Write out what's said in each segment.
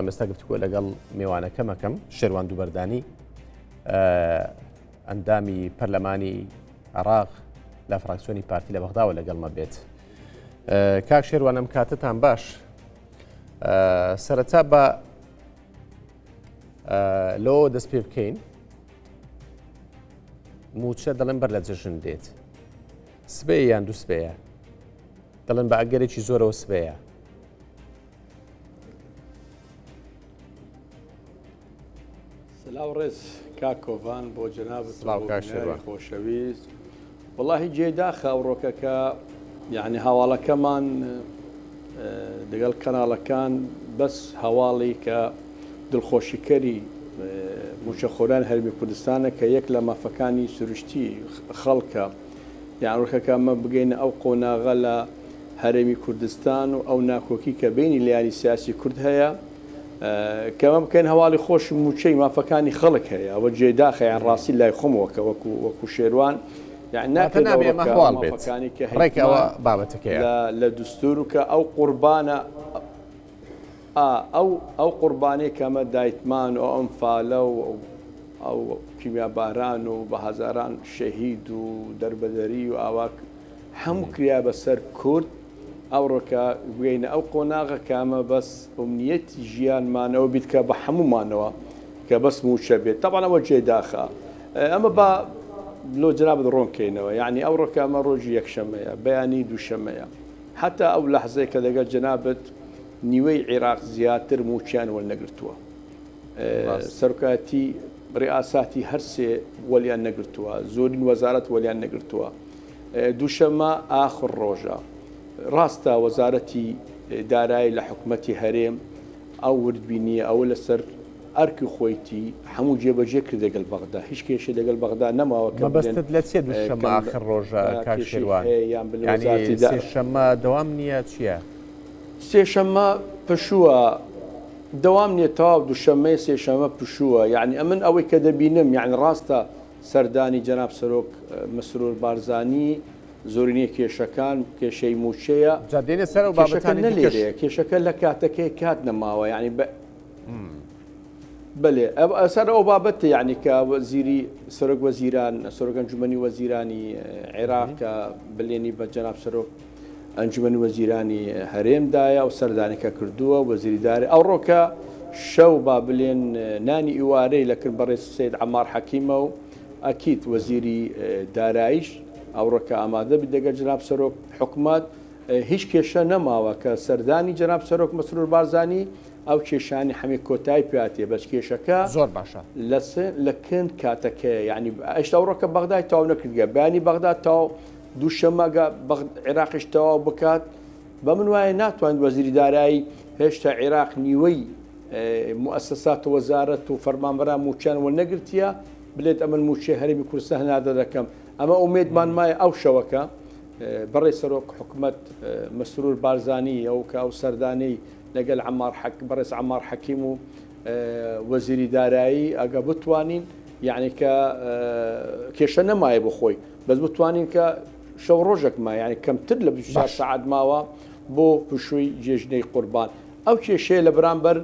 ئێستا گفتگۆ لەگەڵ میوانەکە مەکەم شێروان دووبەردانی ئەندامی پەرلەمانی عێراق لە فراکسیۆنی پارتی لە بەغداوە لەگەڵمە بێت. کاک شێروان ئەم کاتتان باش. سەرەتا بە لۆ دەست پێ بکەین موچە دەڵێن بەر لە جەژن دێت سبەیە یان دوو سبەیە دەڵێن بە ئەگەرێکی زۆرەوە سبەیە. سلااو ڕێز کاکۆڤان بۆ جەنابەت خۆشەویست وەڵاهی جێداخە ئەوڕۆکەکە یعنی هەواڵەکەمان لەگەڵ کەناڵەکان بەس هەواڵی کە دڵخۆشیکەری موچەخۆران هەرمی کوردستانە کە یەک لە مافەکانی سروشتی خەڵکە یانڕۆکەکە ئەمە بگەینە ئەو قۆناغە لە هەرێمی کوردستان و ئەو ناکۆکی کە بینی لایانی سیاسی کورد هەیە کەمە بکەین هەواڵی خۆش موچەی مافەکانی خەڵک هەیە ئەوە جێداخە یان ڕاستی لای خۆمەوەکە وەکو شێروان یعنی ناکەکانی کە ڕێکەوە بابەتەکەیە لە دستور و کە ئەو قوربانە ئەو قوربانەی کەمە دایتمان و ئەم فالە و ئەو کیمیاباران و بە هەزاران شەهید و دەربەدەری و ئاواک هەموو کریا بەسەر کورد ئەوڕۆکە بگەینە ئەو قۆناغە کامە بەس ئومنیەتی ژیانمانەوە بیت کە بە هەمومانەوە کە بەس موچە بێت تەبانەوە جێداخە ئەمە بە لۆ جنابەت ڕۆنکەینەوە یعنی ئەوڕۆکە ئەمە ڕۆژی یەکشەمەیە بەیانی دووشەمەیە حتا ئەو لەحزەیە کە دەگەل جنابەت نیوەی عێراق زیاتر موچیان وەرنەگرتووە سەرکاتی ڕێئاساتی هەرسێ وەلیان نەگرتووە زۆرین وەزارەت وەلیان نەگرتووە دووشەمە ئاخر ڕۆژە ڕاستە وەزارەتی دارایی لە حکوومەتی هەرێم ئەو وردبینیە ئەوە لەسەر ئەرکی خۆیتی هەموو جێبەجێ کرد دەگەل بەغدا هیچ کێشە دەگەل بەغدا نەماوە کە بەستت لە چێ دووشەمە آخر ڕۆژە کاک شێروان سێشەمە دەوام نییە چییە؟ سێشەمە پشووە دەوام نیە تەواو دووشەمەی سێشەمە پشووە یعنی ئەمن ئەوەی کە دەبینم یعنی ڕاستە سەردانی جەناب سەرۆک مەسرور بارزانی زۆرینەی کێشەکان کێشەی موچەیە جادێنە سەر و بابەتان نەلێرەیە کێشەکە لە کاتەکەی کات نەماوە یعنی بەێ ئەسەر ئەو بابەتە یعنی کە وەزیری سەرۆک وەزیران سەرۆک ئەنجومەنی وەزیرانی عێراق کە بلێنی بە جەناب سەرۆک ئەنجومەنی وەزیرانی هەرێمدایە و سەردانەکە کردووە وەزیری دارێ ئەو ڕۆکە شەو با بلێن نانی ئیوارەی لەکرد بەڕێز سید عەمار حەکیمە و ئەکیت وەزیری داراییش ئەوڕۆکە ئامادە بێت دەگەل جەناب سەرۆک حکومەت هیچ کێشە نەماوە کە سەردانی جەناب سەرۆک مەسرور بارزانی ئەو کێشانی هەمی کۆتایی پاتێ بەس کێشەکە زۆر باشە لە کند کاتەکەی یعنی ئەشتا ئەوڕۆکە بەغدای تاو نەکردگە بەیانی بەغدا تاو دووشەمەگە عێراقیش تەواو بکات بە من وایە ناتوانێت وەزیری دارایی هێشتا عێراق نیوەی موسسات و وەزارەت و فەرمانبەران موچیان وەرنەگرتیە بلێت ئەمن موچێ هەرێمی کوردستان هەنادە دەکەم ئەمە ئومێدمان مایە ئەو شەوەکە بەڕێ سەرۆک حکومەت مەسرور بارزانی ئەو کە ئەو سەردانەی لەگەل بەڕێز عەمار حەکیم و وەزیری دارایی ئەگە بتوانین یعنی کە کێشە نەمایە بۆ خۆی بەس بتوانین کە شەو ڕۆژێک ما یعنی کەمتر لە 24 سەعات ماوە بۆ پشووی جێژنەی قوربان ئەو کێشەیە لە بەرامبەر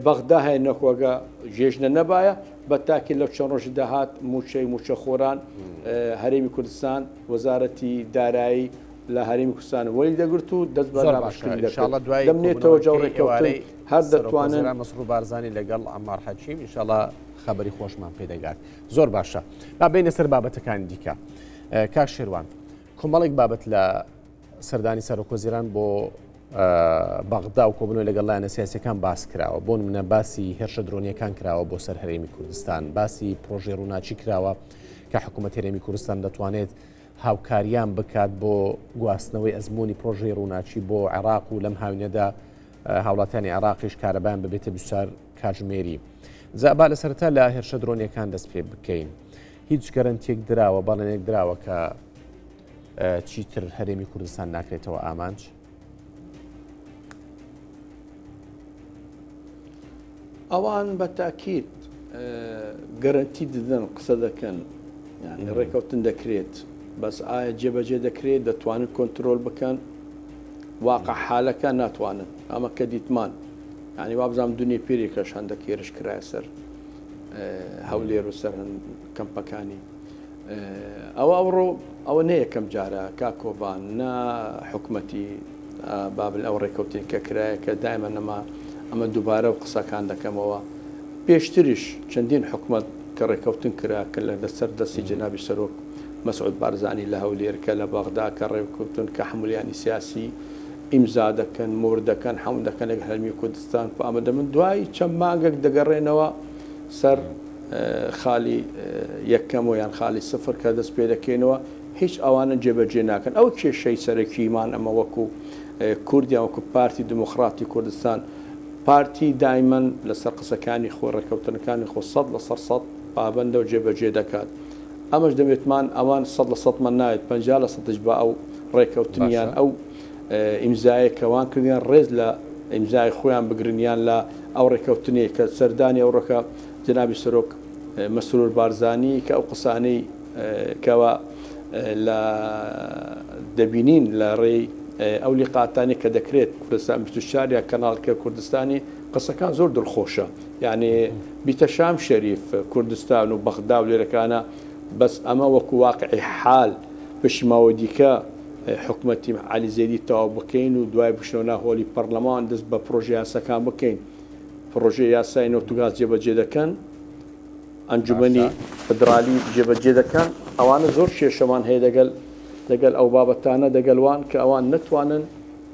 بەغدا هەیە نەخۆگە جێژنە نەبایە بە تاکی لەو چەند ڕۆژی داهات موچەخۆران هەرێمی کوردستان وەزارەتی دارایی لە هەرێمی کوردستان وەلی دەگرت و دەست بە دەمنێتەوە جەوڕێکەوتن هەر دەتوانن مەسرور بارزانی لەگەڵ عەمار حەکیم ئینشاڵڵا خەبەری خۆشمان پێ دەگات زۆر باشە با بینە سەر بابەتەکانی دیکە کاک شێروان کۆمەڵێک بابەت لە سەردانی سەرۆکوەزیران بۆ بەغدا و کۆبنەوەی لەگەڵ لایەنە سیاسیەکان باس کراوە بۆ نمونە باسی هێرشە درۆنیەکان کراوە بۆ سەر هەرێمی کوردستان باسی پرۆژێ ڕووناچی کراوە کە حکوومەت هەرێمی کوردستان دەتوانێت هاوکاریان بکات بۆ گواستنەوەی ئەزمموی پرۆژێ ڕووناچی بۆ عێراق و لەم هاوینەدا هاوڵاتیانی عێراقیش کارەبایان ببێتە 24 کاتژمێری زابا لە سەرەتا لە هێرشە درۆنیەکان دەست پێ بکەین هیچ گەرەنتیەک دراوە بەڵێنێک دراوە کە چیتر هەرێمی کوردستان ناکرێتەوە ئامانج ئەوان بە تاکید گەرنتی ددن قسە دەکەن یعنی ڕێکەوتن دەکرێت بەس ئایا جێبەجێ دەکرێت دەتوانن کۆنتترۆل بکەن واقع حالەکە ناتوانن ئەمە کە دیتمان ینی وابزانام دنیای پێرێکەش هەندێک کێرش کرایە سەر هەولێر و سەر کەمپەکانی ئەوڕۆ ئەوە نەیەکەم جارە کاکۆبان نا حکوومەتی بابل ئەو ڕێکەوتین کە کرایە کە دایمە نەما ئەمە دووبارە و قسەکان دەکەمەوە پێشتریش چەندین حکوومەت کە ڕێکەوتن کرا کە لە دەسەر دەستی جنابی سەرۆک مەسعود بارزانی لە هەولێر کە لە بەغدا کە ڕێکەوتن کە هەمولیانی سیاسی ئیمزا دەکەن مور دەکەن هەموو دەکەن لەگە هەرمی کوردستان و ئەمەدە من دوای چەند مانگێک دەگەڕێنەوە سەر خالی یەکەم و یان خالی سفر کە دەست پێ دەکەینەوە هیچ ئەوانە جێبەجێ ناکەن ئەو کێشەی سەرەکیمان ئەمە وەکو کوردیان وەکو پارتی دموکراتی کوردستان پارتی دایمەن لەسەر قسەکانی خۆ ڕێکەوتنەکانی خۆ 100% پابەندە و جێبەجێ دەکات ئەمەش دەبێتمان ئەوان 100% من نایێت 50% بە ئەو ڕێکەوتنیان ئەو ئیمزایەکەوان کردیان ڕێز لە ئیمزای خۆیان بگرنیان لە ئەو ڕێکەوتنی کە سەردانی ئەو ڕێکە جنابی سەرۆک مەسرور بارزانی کە ئەو قسانەی کەوە لە دەبینین لە ڕێی ئەو لیقاتانی کە دەکرێت کوردستان 24 یا کەناڵکە کوردستانی قسەکان زۆر دڵخۆشە یعنی بیتە شام شەریف کوردستان و بەغدا و لێرەکانە بەس ئەمە وەکو واقعی حال پشماوە دیکە حکوومەتی علی زێدی تەواو بکەین و دوای بشنەوە هۆلی پەرلەمان دەست بە پرۆژه یاساکان بکەین پرۆژه یاسای نۆتوگاز جێبەجێ دەکەن ئەنجومەنی فدرالی جێبەجێ دەکەن ئەوانە زۆر کێشەمان هەیە دەگەل ئەو بابەتانە دەگەلوان کە ئەوان نتوانن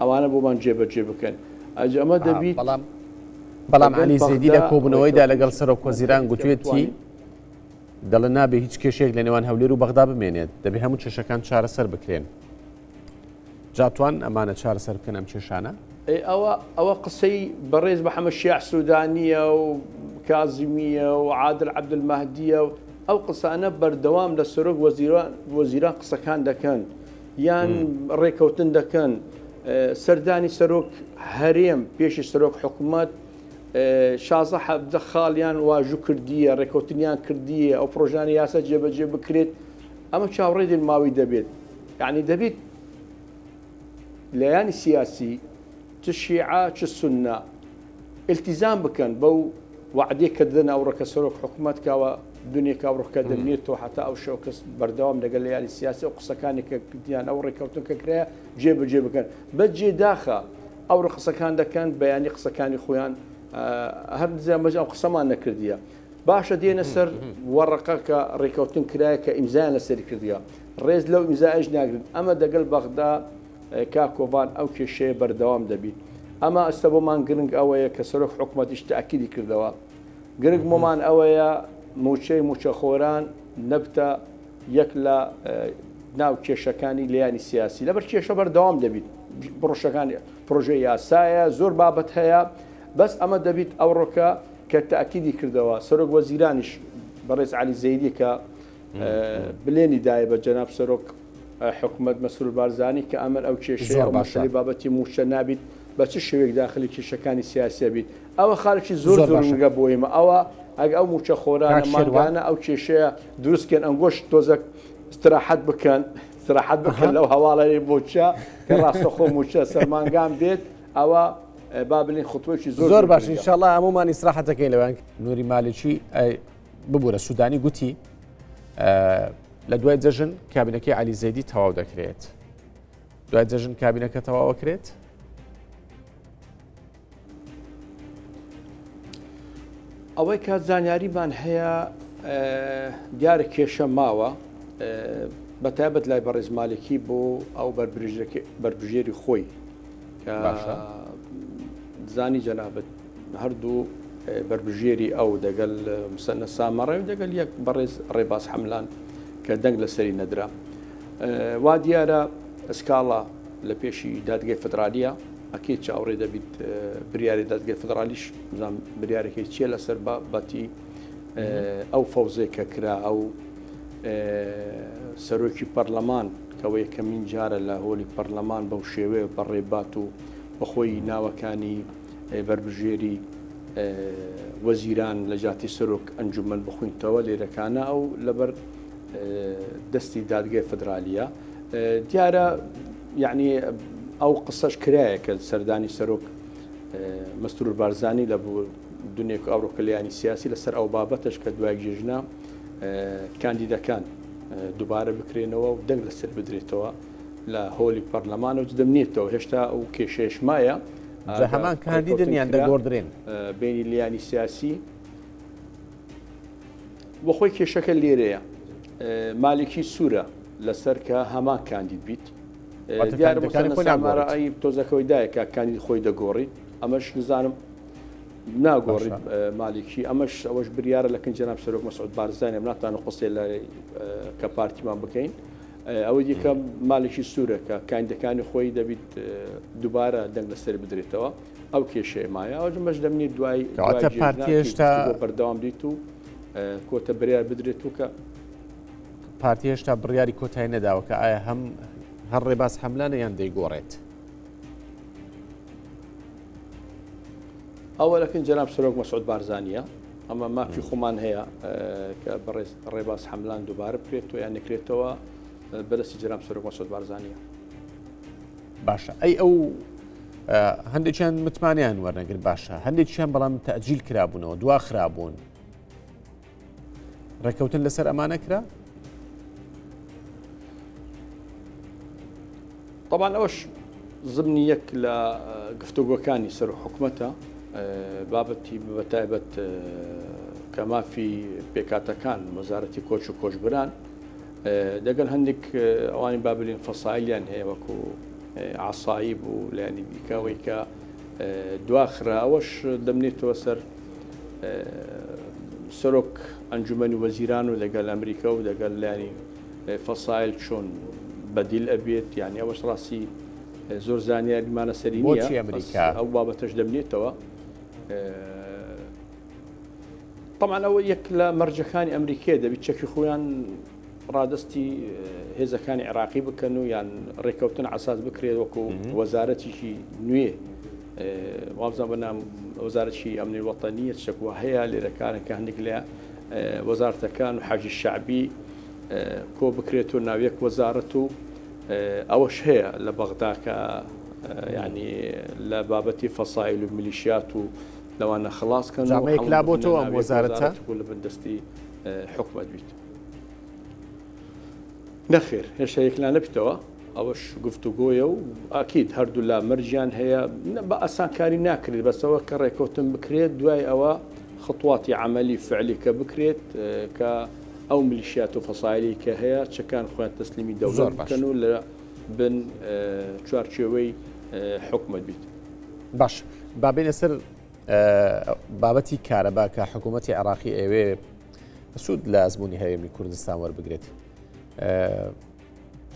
ئەوانە بۆمان جێبەجێ بکەن ئەمە دەبیت بەڵام علی زێدی لە کۆبوونەوەیدا لەگەڵ سەرۆک وەزیران گوتوێتی دەڵێ نابێ هیچ کێشێک لە نێوان هەولێر و بەغدا بمێنێت دەبێ هەموو کێشەکان چارەسەر بکرێن جاتوان ئەمانە چارەسەر بکەن ئەم کێشانە ئەوە قسەی بەڕێز محەممەد شیع سوودانیە و کازمیە و عادل عەبدولمەهدیە و ئەو قسانە بەردەوام لە سەرۆک وەزیران قسەکان دەکەن یان ڕێکەوتن دەکەن سەردانی سەرۆک هەرێم پێشی سەرۆک حکوومەت شازە حەبدە خاڵیان واژوو کردیە ڕێکەوتنیان کردیە ئەو پرۆژانی یاسا جێبەجێ بکرێت ئەمە چاوەڕێ ماوی دەبێت یعنی دەبێت لایانی سیاسی چ شیعە چ سونە التیزام بکەن بەو وعدێ کە دەدەن ئەو ڕێکە سەرۆک حکوومەت کاوە دنیاکە ڕۆکە دەمێتەوە حتا ئەو شەو کەس بەردەوام لەگەڵ لایانی سیاسی و قسەکانی کە کردیان ئەو ڕێکەوتن کە کرایە جێبەجێ بکەن بەجێ داخە ئەو قسەکان دەکەن بەیانی قسەکانی خۆیان هەر مەژ ئەو قسەمان نەکردیە باشە دێنە سەر وەڕقە کە ڕێکەوتن کرایە کە ئیمزایان لەسەری کردیە ڕێز لەو ئیمزایش ناگرن ئەمە دەگەڵ بەغدا کاکۆبان ئەو کێشەیە بەردەوام دەبیت ئەمە ئەستا بۆمان گرنگ ئەوەیە کە سەرۆک حکوومەتیش تاکیدی کردەوە گرنگ بۆمان ئەوەیە موچەی موچەخۆران نەبتە یەک لە ناو کێشەکانی لایانی سیاسی لەبەر کێشە بەردەوام دەبیت پرۆژەکانی پرۆژه یاسایە زۆر بابەت هەیە بەس ئەمە دەبیت ئەو ڕۆکە کە تاکیدی کردەوە سەرۆک وەزیرانیش بەڕێز علی زەیدی کە بلێنی دایە بە جەناب سەرۆک حکوومەت مەسرور بارزانی کە ئەمە ئەو کێشەیە مەسەڵەی بابەتی موچە نابیت بە چ شێوەیەک داخلی کێشەکانی سیاسیە بیت ئەوە خاڵکی زۆر زۆرگە بۆیمە ئەوە ئەگە ئەو موچە خۆرانە ماگانە ئەو کێشەیە دروستکەن ئەنگۆشت تۆزەک استراحەت بکەن لەو هەواڵەی بۆچە کە ڕاستەخۆ موچە سەرمانگان بێت ئەوە بابلین خوتوەیەکی زۆر باش ئینشاءڵڵا هەمومان ئیسراحەتەکەین لەوان نوری مالکی ببوورە سوودانی گوتی لە دوای جەژن کابینەکەی علی زەیدی تەواو دەکرێت دوای جەژن کابینەکە تەواوەکرێت ئەوەی کە زانیاریمان هەیە دیارە کێشە ماوە بەتایبەت لای بەڕێز مالکی بۆ ئەو بەربژێری خۆی زانی جەنابەت هەردوو بەربژێری ئەو دەگەل مسەنە سامەڕێ و دەگەل یەک بەڕێز ڕێباز حەملان کە دەنگ لەسەری نەدرا وا دیارە ئەسکاڵا لە پێشی دادگای فدرالیە ئەکێ چاوەڕێ دەبیت بریاری دادگای فدرالیش بزانام بریارێکی چیە لەسەر بەتی ئەو فەوزێ کە کرا ئەو سەرۆکی پەرلەمان کەەوە یەکەمین جارە لە هۆلی پەرلەمان بەو شێوەیە بەڕێبات و بەخۆی ناوەکانی بەربژێری وەزیران لە جاتی سەرۆک ئەنجومەن بخوینتەوە لێرەکانە ئەو لەبەر دەستی دادگای فدرالیە دیارە یعنی ئەو قسەش کرایە کە سەردانی سەرۆک مەستور بارزانانی لە بوو دنیاێک ئەوروکلیانی سیاسی لەسەر ئەو بابەتش کە دوای جێژنا کاندیدەکان دووبارە بکرێنەوە و دەنگ لەسەر بدرێتەوە لە هۆلی پەرلەمان و دەمنێتەوە هێشتا ئەو کێشەیەشمایە هەمان کاندیدن یان دەگۆڕدرێن بینی لیانی سیاسی بۆ خۆی کێشەکە لێرەیە مالێکی سوورە لەسەر کە هەمان کاندید بیت دیارمەڕایی تۆزەکەەوەی دایەکە کاندید خۆی دەگۆڕیت ئەمەش نزانم ناگۆڕیت مالێکی ئەوەش بریارە لە کنجەناب سەرۆک مەسعود بارزانانی ناتوانە قسەی لە کە پارتیمان بکەین ئەوە دیکە مالێکی سوورەکە کاندەکانی خۆی دەبیت دووبارە دەنگ لەسەر بدرێتەوە ئەو کێشەیە مایە ئەوژ مەش دەمنیت دوای پارتیێشتا بەردەوام دیت و کۆتە بریار بدرێت و کە پارتی هێشتا بڕیاری کۆتایی نەداوە کە ئایا هەر ڕێباز حەملانە یان دەیگۆڕێت ئەوە لەکن جەناب سەرۆک مەسعود بارزانیە ئەمە مافی خۆمان هەیە کە ڕێباز حەملان دووبارە بکرێت و یان نکرێتەوە بەدەستی جەناب سەرۆک مەسعود بارزانیە باشە ئەی ئەو هەندێکیان متمانیان وەرنەگر باشە هەندێکیان بەڵام تەجیل کرابوونەوە دوا خرابوون ڕێکەوتن لەسەر ئەمانە کرا طبعا ئەوش زمنی یەک لە گفتوگۆکانی سەر و حکومەتە بابەتی بەتایبەت کە مافی پێکاتەکان وەزارەتی کۆچ و کۆچبران دەگەن هەندێک ئەوانی بابلین فەسایلیان هەیە وەکو عسایب و لایانی دیکەوەی کە دواخرا ئەوەش دەمنێتەوە سەر سەرۆک ئەنجومەنی وەزیران و لەگەل ئەمریکا و لەگەل لایانی فەسایل چۆن بەدیل ئەبێت یعنی ئەوەش ڕاستی زۆر زانیاریمانە سەری نییە ئەو بابەتەش دەمنێتەوە طبعا ئەوە یەک لە مەرجەکانی ئەمریکای دەبێت چەکی خۆیان ڕادستی هێزەکانی عێراقی بکەن و یان ڕێکەوتن عساس بکرێت وەکو وەزارەتیشی نوێ وابزان بەنام وەزارەتی ئەمنی وەتەنیە شەکوە هەیە لێرەکانە کە هەندێک لە وەزارەتەکان و حاجی شعبی کۆ بکرێت و ناویەک وەزارەت و ئەوەش هەیە لە بەغدا کە ینی لە بابەتی فەسایل و میلیشیات و لەوانە خلاصکەن لا بۆ تۆ ئەم وەزارەتە لە بەردەستی حکومەت بیت نەخێر هێشتا یەکلان نەبیتەوە ئەوەش گفتوگۆیە و ئاکید هەردوو لا مەرجیان هەیە بە ئاسانکاری ناکرێت بەسەوە کە ڕێکەوتن بکرێت دوای ئەوە خطواتی عملی فعلی کە بکرێت کە ئەو میلیشیات و فەسایلی کە هەیە چەکان خۆیان تەسلیمی دەوڵەت بکەن و لە بن چوارچێوەی حکومەت بیت باش بابێنە سەر بابەتی کارەبا کە حکوومەتی عێراقی ئەوێ سوود لە ئەزمموی هەرێمی کوردستان وەربگرێت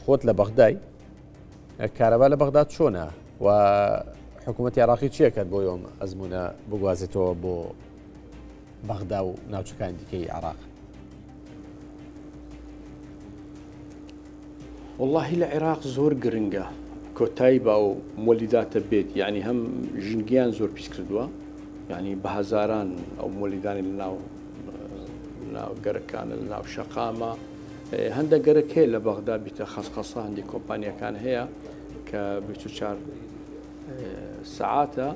خۆت لە بەغدای کارەبا لە بەغداد چۆنە و حکوومەتی عێراقی چیەکەت بۆ یۆم ئەزممونە بگوازێتەوە بۆ بەغدا و ناوچەکانی دیکەی عێراق واللهی لە عێراق زۆر گرنگە کۆتایی با و مۆلیداتە بێت یعنی هەم ژنگیان زۆر پیس کردووە یعنی بە هەزاران ئەو مۆلیدانی لە ناو گەرەکانە لە ناو شەقامە هەندە گەرەک هەیە لە بەغدا بیتە خەسخەسە هەندی کۆمپانیەکان هەیە کە 24 سعاتە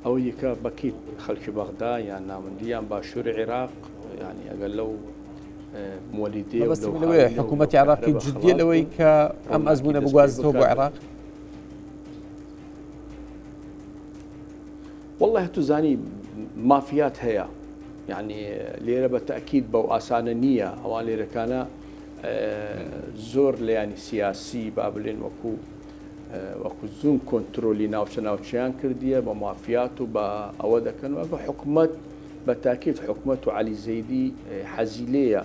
ئەو یەکە بەکیت خەڵکی بەغدا یان ناوەندیان باشووری عێراق ینی ئەگەر لەو مۆلیدێ حکوومەتی عێراقی جددیە لەوەی کە ئەم ئەزممونە بگوازێتەوە بۆ عێراق والله تو زانی مافیات هەیە یعنی لێرە بە تەکید بەو ئاسانە نییە ئەوان لێرەکانە زۆر لە ینی سیاسی با بڵێن وەکو زوون کۆنتترۆلی ناوچە ناوچیان کردیە بە مافیات و بە ئەوە دەکەن وە بە حکومت بە تاکیت حکومت و علی زەیدی حەزیلەیە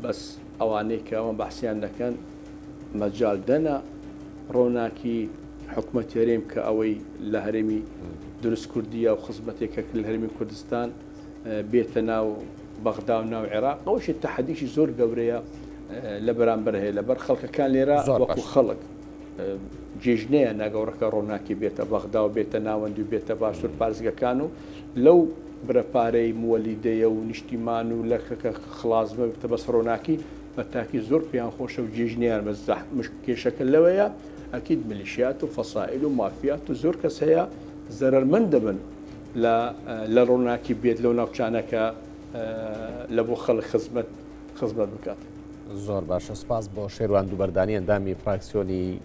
بەس ئەوانەی کە ئەوە بەحسیان دەکەن مەجال دەنە ڕۆناکی حکومەت هەرێم کە ئەوەی لە هەرێمی دروست کوردیە و خزمەتێکە لە هەرمی کوردستان بێتە ناو بەغدا و ناو عێراق ئەوشی تەحەدیشی زۆر گەورەیە لە بەرامبەر هەیە لەبەر خەڵکەکان لێرە وەکو خەڵک جێژنەیە ناگەورەکە ڕۆناکی بێتە بەغدا و بێتە ناوەندی و بێتە باشوور پارێزگەکان و لەو برەپارەی مۆلیدەیە و نیشتیمان و لەکەکە خلاصمە بێتە بەس ڕۆناکی بە تاکی زۆر پێیان خۆشە و جێژنیان بە کێشەکە لەوەیە ئەکید میلیشیات و فەسائل و مافیات و زۆر کەس هەیە زەرمەند دەبن لە ڕووناکی بێت لەو ناوچانەکە لە بۆ خەڵک خزمەت بکات. زۆر باشە، سپاس بۆ شێروان دووبەردانی ئەندامی فراکسیۆنی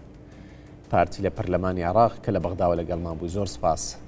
پارتی لە پەرلەمانی عێراق کە لە بەغداوە لەگەڵمان بووی. زۆر سپاس.